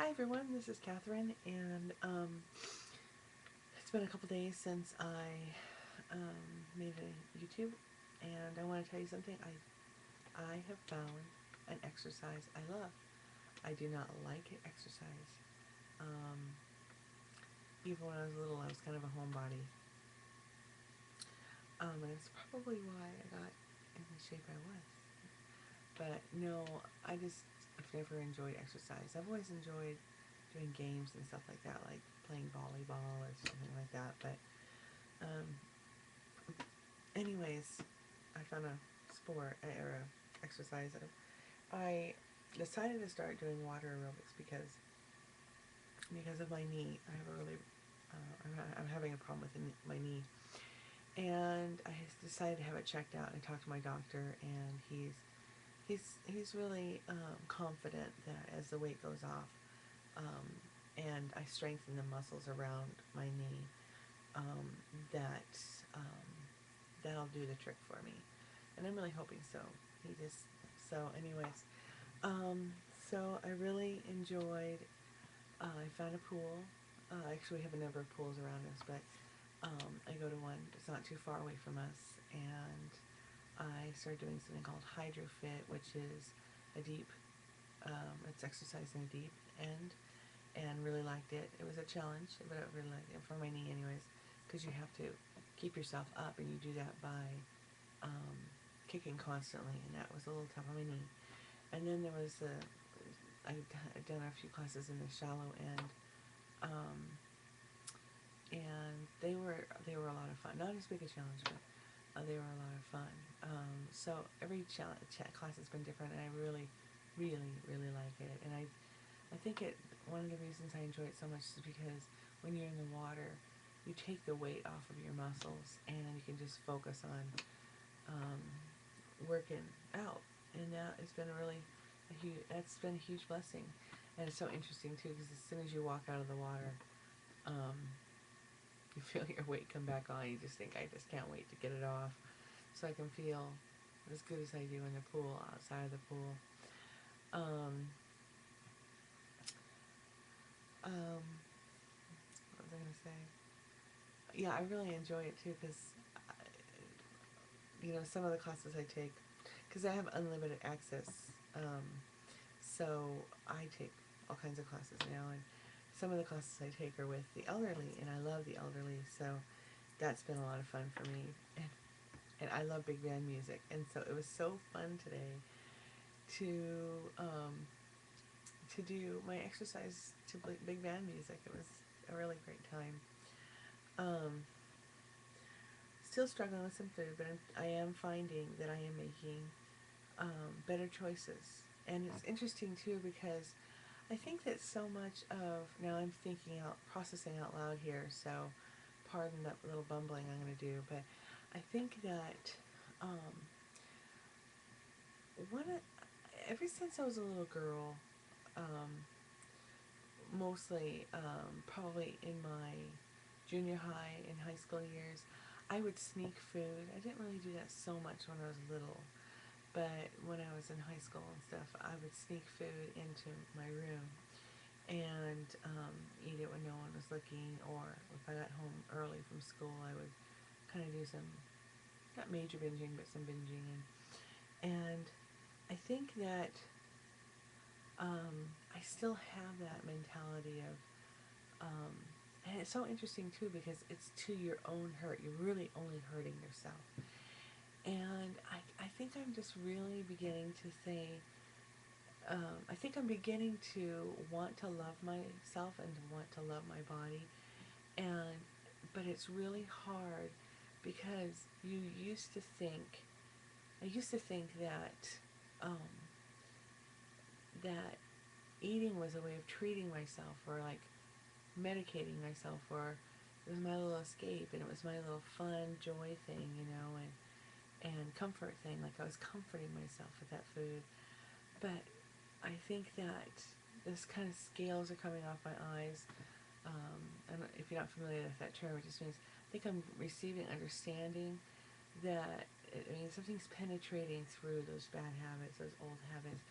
Hi everyone, this is Catherine, and it's been a couple days since I made a YouTube, and I want to tell you something. I have found an exercise I love. I do not like exercise. Um, Even when I was little, I was kind of a homebody, and it's probably why I got in the shape I was. But no, I've never enjoyed exercise. I've always enjoyed doing games and stuff like that, like playing volleyball or something like that. But um, anyways, I found a sport or a exercise. I decided to start doing water aerobics because of my knee. I have a really I'm having a problem with my knee, and I decided to have it checked out. I talked to my doctor, and he's really confident that as the weight goes off, um, and I strengthen the muscles around my knee, um, that um, that'll do the trick for me. And I'm really hoping so. He just so anyways, um, so I really enjoyed. I found a pool. Actually, we have a number of pools around us, but I go to one that's not too far away from us, and I started doing something called hydrofit, which is a deep. It's exercise in a deep end, and really liked it. It was a challenge, but I really liked it for my knee, anyways, because you have to keep yourself up, and you do that by um, kicking constantly, and that was a little tough on my knee. And then there was I'd done a few classes in the shallow end, um, and they were a lot of fun. Not as big a challenge, but they were a lot of fun. So every class has been different, and I really, really, really like it. And I think one of the reasons I enjoy it so much is because when you're in the water, you take the weight off of your muscles, and you can just focus on um, working out, and that's been a huge blessing. And it's so interesting too, because as soon as you walk out of the water, um, you feel your weight come back on. You just think, I just can't wait to get it off, so I can feel as good as I do in the pool, outside of the pool. Um, um, what was I gonna say? Yeah, I really enjoy it too, because some of the classes I take, because I have unlimited access. Um, So I take all kinds of classes now, and some of the classes I take are with the elderly, and I love the elderly, so that's been a lot of fun for me. And I love big band music, and so it was so fun today to um, to do my exercise to big band music. It was a really great time. Um, Still struggling with some food, but I am finding that I am making better choices. And it's interesting too, because I think that so much of, now I'm processing out loud here, so pardon that little bumbling I'm going to do, but I think that um, ever since I was a little girl, um, mostly probably in my junior high and high school years, I would sneak food. I didn't really do that so much when I was little, but when I was in high school and stuff, I would sneak food into my room and eat it when no one was looking, or if I got home early from school, I would kind of do some, not major binging, but some binging. And I think that I still have that mentality of, and it's so interesting too, because it's to your own hurt. You're really only hurting yourself. And I think I'm just really beginning to say, I think I'm beginning to want to love myself and to want to love my body, and but it's really hard, because I used to think um, that eating was a way of treating myself, or like medicating myself, or it was my little escape, and it was my little fun joy thing, and comfort thing, like I was comforting myself with that food. But I think that this kind of scales are coming off my eyes. And if you're not familiar with that term, it just means I think I'm receiving understanding that something's penetrating through those bad habits, those old habits,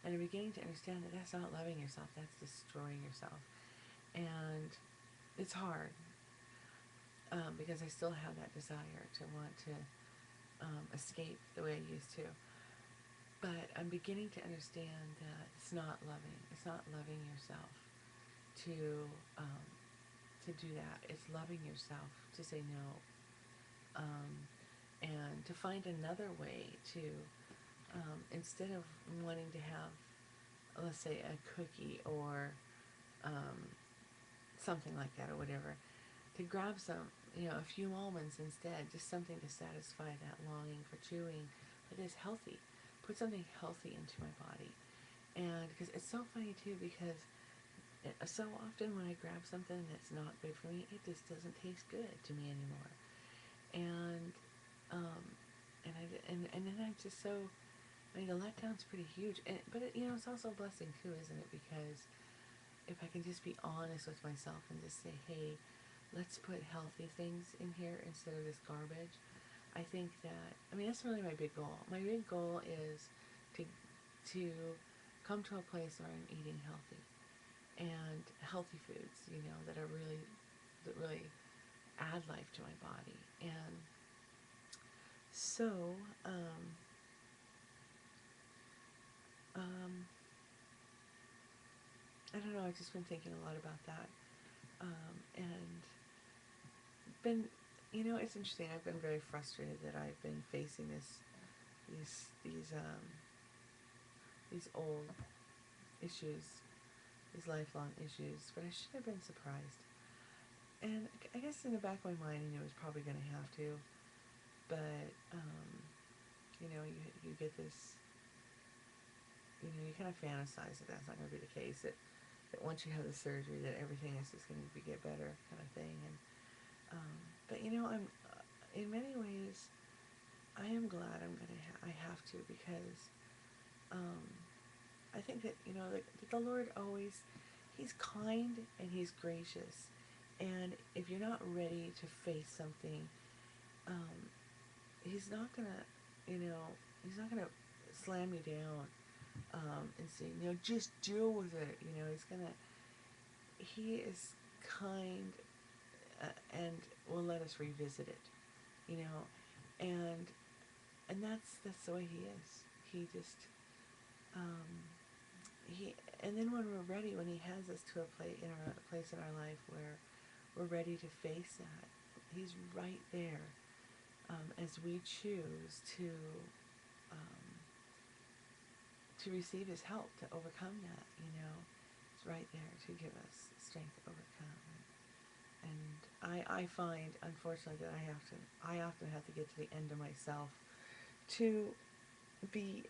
And I'm beginning to understand that that's not loving yourself, that's destroying yourself. And it's hard, because I still have that desire to want to escape the way I used to. But I'm beginning to understand that it's not loving. It's not loving yourself to um, to do that. It's loving yourself to say no, and to find another way to, instead of wanting to have, let's say, a cookie or um, something like that or whatever, to grab some, a few almonds instead, just something to satisfy that longing for chewing that is healthy. Put something healthy into my body. And because it's so funny too, because so often when I grab something that's not good for me, it just doesn't taste good to me anymore. And um, and then I'm just so, I mean, the letdown's pretty huge. But it's also a blessing too, isn't it? Because if I can just be honest with myself and just say, hey, let's put healthy things in here instead of this garbage. I think that, I mean, that's really my big goal. My big goal is to come to a place where I'm eating healthy and healthy foods, that are that really add life to my body. And so, um, I don't know, I've just been thinking a lot about that. And been, it's interesting. I've been very frustrated that I've been facing these old issues, these lifelong issues, but I should have been surprised. And I guess in the back of my mind, I knew I was probably going to have to, but, you get this, you kind of fantasize that that's not going to be the case, that once you have the surgery, that everything is just going to get better, kind of thing. And but I'm, in many ways, I am glad I have to, because I think that that the Lord always, He's kind and He's gracious, and if you're not ready to face something, He's not gonna, He's not gonna slam you down and say, just deal with it. He is kind, and will let us revisit it, you know, and that's the way He is. He just, and then when we're ready, when He has us to a place in our life where we're ready to face that, He's right there, as we choose um, to receive His help to overcome that. It's right there to give us strength to overcome. And I find, unfortunately, that I often have to get to the end of myself to be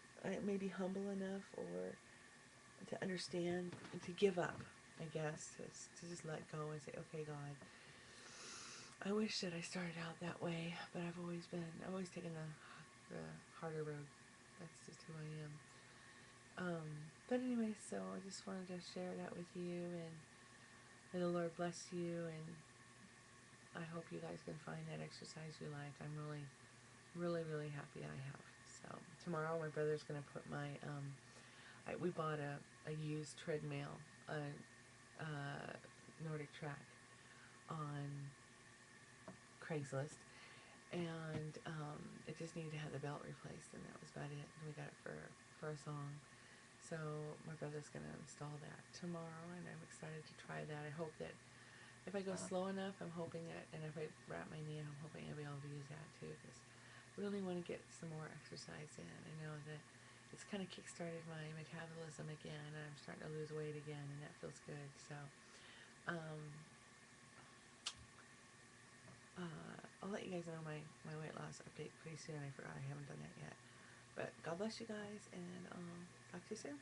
maybe humble enough, or to understand, and to give up, I guess, to just let go and say, okay, God, I wish that I started out that way, but I've always taken the harder road. That's just who I am. But anyway, so I just wanted to share that with you, and may the Lord bless you, and I hope you guys can find that exercise you like. I'm really, really, really happy I have. So tomorrow my brother's going to put we bought a used treadmill, a Nordic Track, on Craigslist, and it just needed to have the belt replaced, and that was about it. And we got it for a song. So my brother's going to install that tomorrow, and I'm excited to try that. I hope that if I go slow enough, I'm hoping that, and if I wrap my knee, I'm hoping I'll be able to use that too, because I really want to get some more exercise in. I know that it's kind of kick-started my metabolism again, and I'm starting to lose weight again, and that feels good. So I'll let you guys know my weight loss update pretty soon. I forgot I haven't done that yet. But God bless you guys, and I'll talk to you soon.